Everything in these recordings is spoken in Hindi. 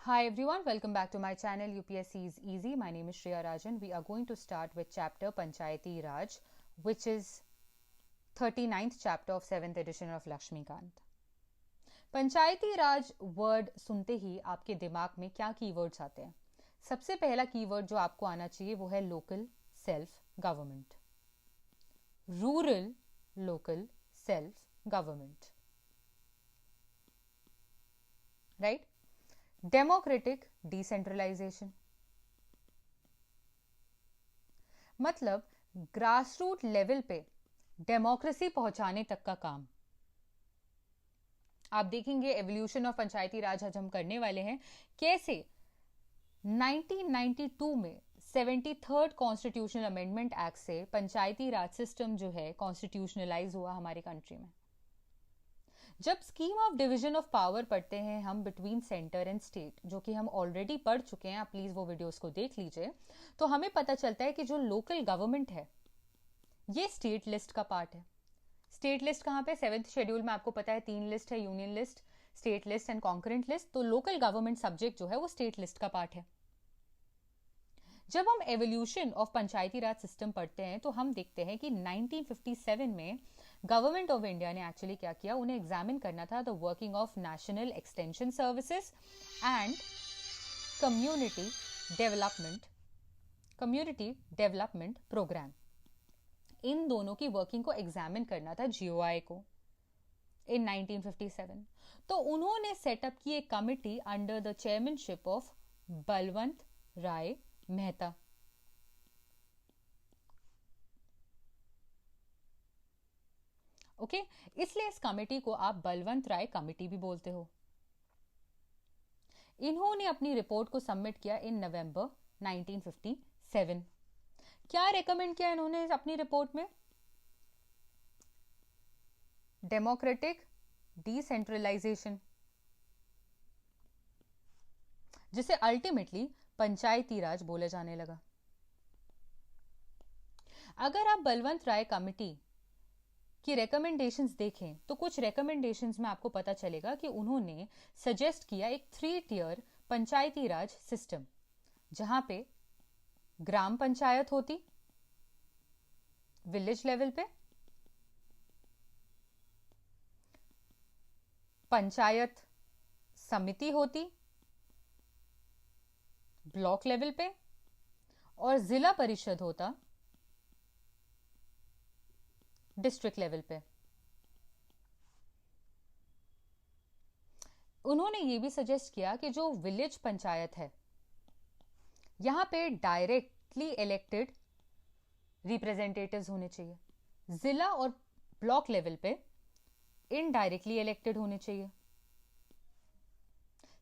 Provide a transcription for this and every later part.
Hi everyone, welcome back to my channel UPSC is Easy. My name is Shreya Rajan. We are going to start with chapter Panchayati Raj, which is 39th chapter of 7th edition of Lakshmikant. Panchayati Raj word सुनते ही आपके दिमाग में क्या कीवर्ड्स आते हैं? सबसे पहला कीवर्ड जो आपको आना चाहिए वो है local self government, rural local self government, right? Democratic decentralisation, मतलब ग्रास रूट लेवल पे डेमोक्रेसी पहुंचाने तक का काम। आप देखेंगे एवोल्यूशन ऑफ पंचायती राज आज हम करने वाले हैं, कैसे 1992 में 73rd कॉन्स्टिट्यूशनल अमेंडमेंट एक्ट से पंचायती राज सिस्टम जो है कॉन्स्टिट्यूशनलाइज हुआ हमारे कंट्री में। जब scheme of division of power पढ़ते हैं हम बिटवीन सेंटर एंड स्टेट, जो कि हम ऑलरेडी पढ़ चुके हैं, आप प्लीज वो वीडियोस को देख लीजिए, तो हमें पता चलता है कि जो लोकल गवर्नमेंट है ये स्टेट लिस्ट का पार्ट है। स्टेट लिस्ट कहाँ पे? 7th शेड्यूल में आपको पता है 3 लिस्ट है, union list, state list and concurrent list. तो लोकल गवर्नमेंट सब्जेक्ट जो है वो स्टेट लिस्ट का पार्ट है। जब हम evolution of Panchayati Raj system पढ़ते हैं तो हम देखते हैं कि 1957 में गवर्नमेंट ऑफ इंडिया ने एक्चुअली क्या किया, उन्हें एग्जामिन करना था the working of national extension services and community development programme. इन दोनों की वर्किंग को एग्जामिन करना था जीओआई को इन 1957। तो उन्होंने सेटअप की एक committee under the chairmanship of Balwant Rai Mehta. Okay, इसलिए इस कमेटी को आप बलवंत राय कमेटी भी बोलते हो। इन्होंने अपनी रिपोर्ट को सबमिट किया इन नवंबर 1957। क्या रेकमेंड किया इन्होंने अपनी रिपोर्ट में? डेमोक्रेटिक डिसेंट्रलाइजेशन, जिसे अल्टीमेटली पंचायती राज बोला जाने लगा। अगर आप बलवंत राय कमेटी की रेकमेंडेशंस देखें तो कुछ रेकमेंडेशंस में आपको पता चलेगा कि उन्होंने सजेस्ट किया एक 3 टियर पंचायती राज सिस्टम, जहां पे ग्राम पंचायत होती विलेज लेवल पे, पंचायत समिति होती ब्लॉक लेवल पे, और जिला परिषद होता डिस्ट्रिक्ट लेवल पे। उन्होंने ये भी सजेस्ट किया कि जो विलेज पंचायत है यहां पे डायरेक्टली इलेक्टेड रिप्रेजेंटेटिव्स होने चाहिए, जिला और ब्लॉक लेवल पे इनडायरेक्टली इलेक्टेड होने चाहिए।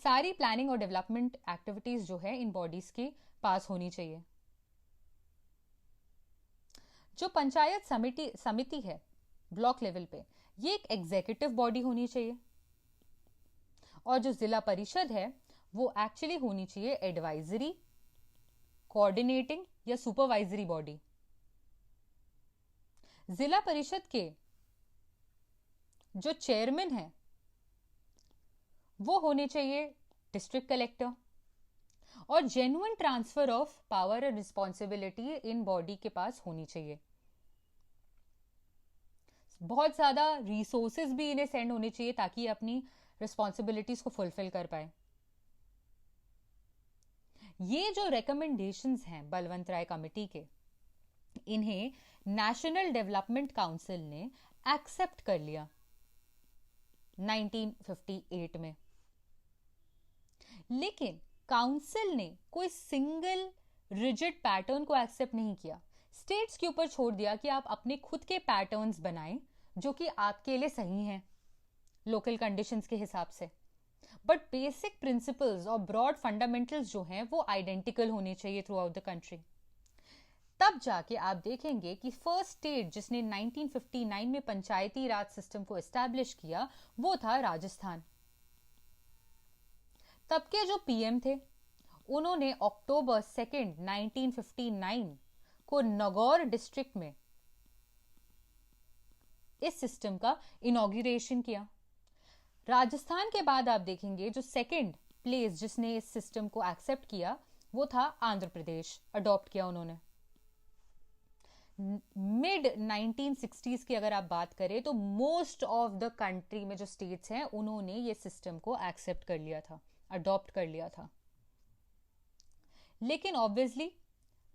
सारी प्लानिंग और डेवलपमेंट एक्टिविटीज जो है इन बॉडीज के पास होनी चाहिए। जो पंचायत समिति है ब्लॉक लेवल पे, ये एक एग्जीक्यूटिव बॉडी होनी चाहिए, और जो जिला परिषद है वो एक्चुअली होनी चाहिए एडवाइजरी, कोऑर्डिनेटिंग या सुपरवाइजरी बॉडी। जिला परिषद के जो चेयरमैन है वो होने चाहिए डिस्ट्रिक्ट कलेक्टर, और genuine transfer of power and responsibility in body के पास होनी चाहिए। बहुत ज्यादा रिसोर्सेज भी इन्हें सेंड होने चाहिए ताकि ये अपनी रिस्पॉन्सिबिलिटीज को फुलफिल कर पाए। ये जो रिकमेंडेशंस हैं बलवंत राय कमेटी के, इन्हें नेशनल डेवलपमेंट काउंसिल ने एक्सेप्ट कर लिया 1958 में। लेकिन काउंसिल ने कोई सिंगल रिजिड पैटर्न को एक्सेप्ट नहीं किया, स्टेट्स के ऊपर छोड़ दिया कि आप अपने खुद के पैटर्न्स बनाएं जो कि आपके लिए सही हैं लोकल कंडीशंस के हिसाब से। बट बेसिक प्रिंसिपल्स और ब्रॉड फंडामेंटल्स जो हैं वो आइडेंटिकल होने चाहिए थ्रू आउट द कंट्री। तब जाके आप देखेंगे कि फर्स्ट स्टेट जिसने 1959 में पंचायती राज सिस्टम को एस्टैब्लिश किया वो था राजस्थान। तब के जो पीएम थे उन्होंने अक्टूबर 2, 1959 को नागौर डिस्ट्रिक्ट में इस सिस्टम का इनॉग्रेशन किया। राजस्थान के बाद आप देखेंगे जो सेकंड प्लेस जिसने इस सिस्टम को एक्सेप्ट किया वो था आंध्र प्रदेश, अडॉप्ट किया उन्होंने। मिड 1960s की अगर आप बात करें तो मोस्ट ऑफ द कंट्री में जो स्टेट्स हैं उन्होंने ये सिस्टम को एक्सेप्ट कर लिया था, अडॉप्ट कर लिया था। लेकिन ऑब्वियसली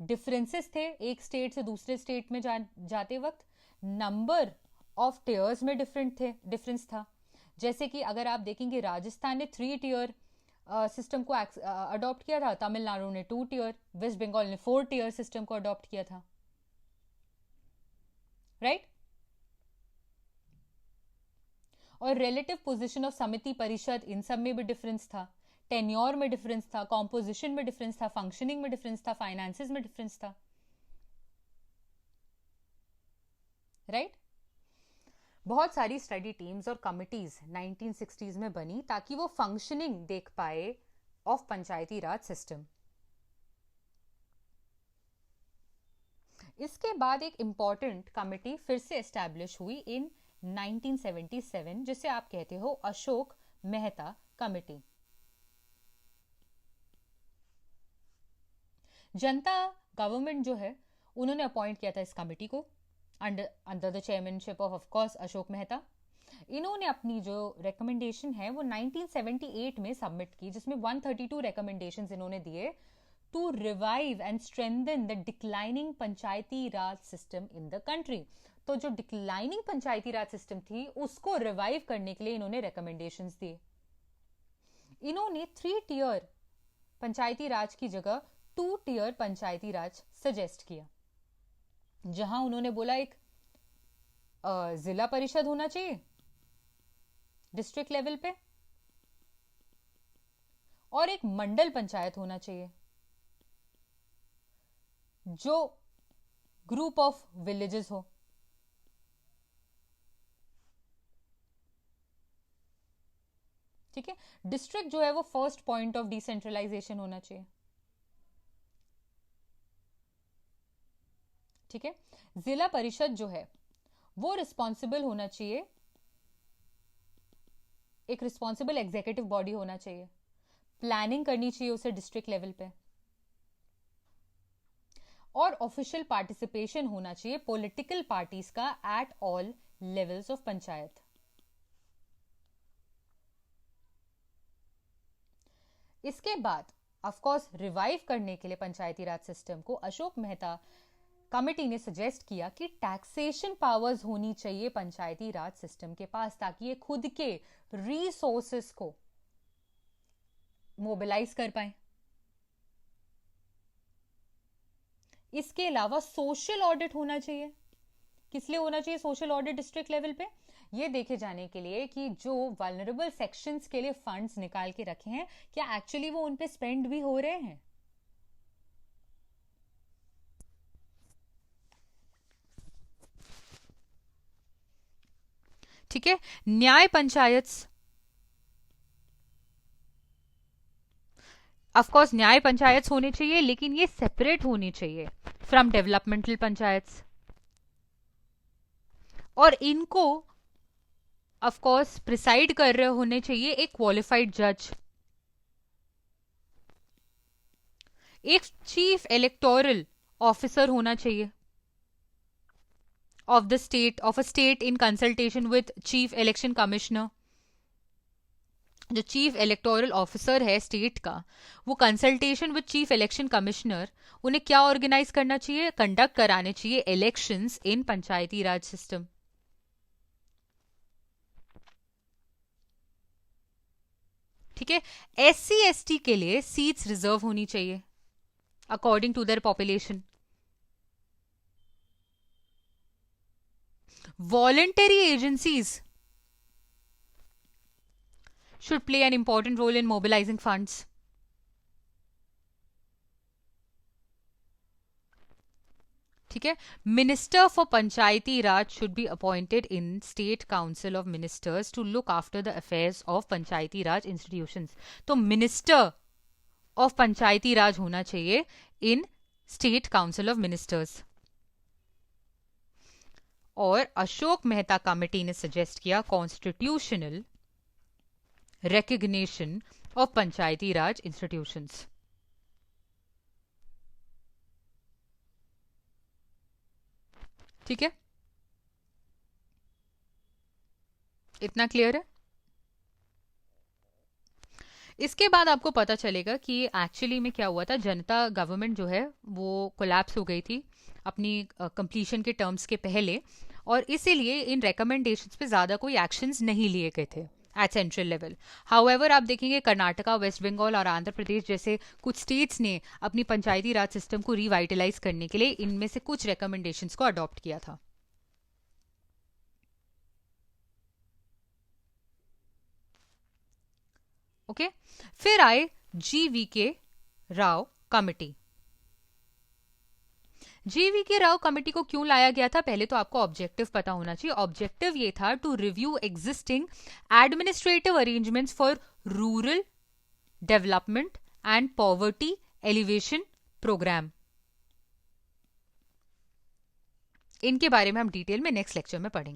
डिफरेंसेस थे एक स्टेट से दूसरे स्टेट में जाते वक्त, नंबर ऑफ टियर्स में डिफरेंस था। जैसे कि अगर आप देखेंगे राजस्थान ने 3 टियर सिस्टम को अडॉप्ट किया था, तमिलनाडु ने 2 टियर, वेस्ट बंगाल ने 4 टियर सिस्टम को अडॉप्ट किया था, राइट। और रिलेटिव पोजीशन ऑफ समिति परिषद इन सब में भी डिफरेंस था, टेन्योर में डिफरेंस था, कॉम्पोजिशन में डिफरेंस था, फंक्शनिंग में डिफरेंस था, फाइनेंसेस में डिफरेंस था, राइट। बहुत सारी स्टडी टीम्स और कमिटीज 1960s में बनी ताकि वो फंक्शनिंग देख पाए ऑफ पंचायती राज सिस्टम। इसके बाद एक इंपॉर्टेंट कमिटी फिर से एस्टैब्लिश हुई इन 1977 जिसे आप कहते हो अशोक मेहता कमिटी। जनता गवर्नमेंट जो है उन्होंने अपॉइंट किया था इस कमिटी को under the chairmanship of course Ashok Mehta. इन्होंने अपनी जो रिकमेंडेशन है वो 1978 में सबमिट की, जिसमें 132 रिकमेंडेशंस इन्होंने दिए to revive and strengthen the declining panchayati Raj system in the country. तो जो डिक्लाइनिंग पंचायती राज सिस्टम थी उसको रिवाइव करने के लिए इन्होंने रिकमेंडेशंस दिए। इन्होंने 3 टियर पंचायती राज की जगह 2 टियर पंचायती राज सजेस्ट किया, जहां उन्होंने बोला एक जिला परिषद होना चाहिए डिस्ट्रिक्ट लेवल पे और एक मंडल पंचायत होना चाहिए जो ग्रुप ऑफ विलेजेस हो। ठीक है, डिस्ट्रिक्ट जो है वो फर्स्ट पॉइंट ऑफ डिसेंट्रलाइजेशन होना चाहिए। ठीक है, जिला परिषद जो है वो रिस्पॉन्सिबल होना चाहिए, एक रिस्पॉन्सिबल एग्जीक्यूटिव बॉडी होना चाहिए, प्लानिंग करनी चाहिए उसे डिस्ट्रिक्ट लेवल पे, और ऑफिशियल पार्टिसिपेशन होना चाहिए पॉलिटिकल पार्टीज का at all levels of panchayat. इसके बाद ऑफ कोर्स रिवाइव करने के लिए पंचायती राज सिस्टम को अशोक मेहता कमिटी ने सजेस्ट किया कि टैक्सेशन पावर्स होनी चाहिए पंचायती राज सिस्टम के पास ताकि ये खुद के रिसोर्सेस को मोबिलाइज कर पाए। इसके अलावा सोशल ऑडिट होना चाहिए। किस लिए होना चाहिए सोशल ऑडिट डिस्ट्रिक्ट लेवल पे? ये देखे जाने के लिए कि जो वल्नरेबल सेक्शंस के लिए फंड्स निकाल के रखे हैं क्या एक्चुअली वो उन पे स्पेंड भी हो रहे हैं। ठीक है, न्याय पंचायत, ऑफ कोर्स न्याय पंचायत होने चाहिए लेकिन ये सेपरेट होनी चाहिए फ्रॉम डेवलपमेंटल पंचायत, और इनको ऑफ कोर्स प्रिसाइड कर रहे होने चाहिए एक क्वालिफाइड जज, एक चीफ इलेक्टोरल ऑफिसर होना चाहिए of the state of a state in consultation with chief election commissioner। जो चीफ इलेक्टोरल ऑफिसर है स्टेट का वो consultation with chief election commissioner उन्हें क्या ऑर्गेनाइज करना चाहिए, कंडक्ट कराने चाहिए elections in Panchayati Raj system. ठीक है, SC ST के लिए सीट्स रिजर्व होनी चाहिए according to their population. Voluntary agencies should play an important role in mobilizing funds. ठीक है, Minister for Panchayati Raj should be appointed in State Council of Ministers to look after the affairs of Panchayati Raj institutions। तो Minister of Panchayati Raj होना चाहिए in State Council of Ministers। और अशोक मेहता कमेटी ने सजेस्ट किया constitutional recognition of Panchayati Raj institutions. ठीक है, इतना क्लियर है। इसके बाद आपको पता चलेगा कि एक्चुअली में क्या हुआ था। जनता गवर्नमेंट जो है वो कोलैप्स हो गई थी अपनी कंप्लीशन के टर्म्स के पहले, और इसीलिए इन रिकमेंडेशंस पे ज़्यादा कोई एक्शंस नहीं लिए गए थे एट सेंट्रल लेवल। हाउएवर आप देखेंगे कर्नाटका, वेस्ट बंगाल और आंध्र प्रदेश जैसे कुछ स्टेट्स ने अपनी पंचायती राज सिस्टम को रिवाइटलाइज करने के लिए इनमें से कुछ रिकमेंडेशंस को अडॉप्ट किया था। ओके, फिर आए GVK Rao committee. GVK Rao committee को क्यों लाया गया था, पहले तो आपको ऑब्जेक्टिव पता होना चाहिए। ऑब्जेक्टिव ये था to review existing administrative arrangements for rural development and poverty alleviation programme. इनके बारे में हम डिटेल में नेक्स्ट लेक्चर में पढ़ेंगे।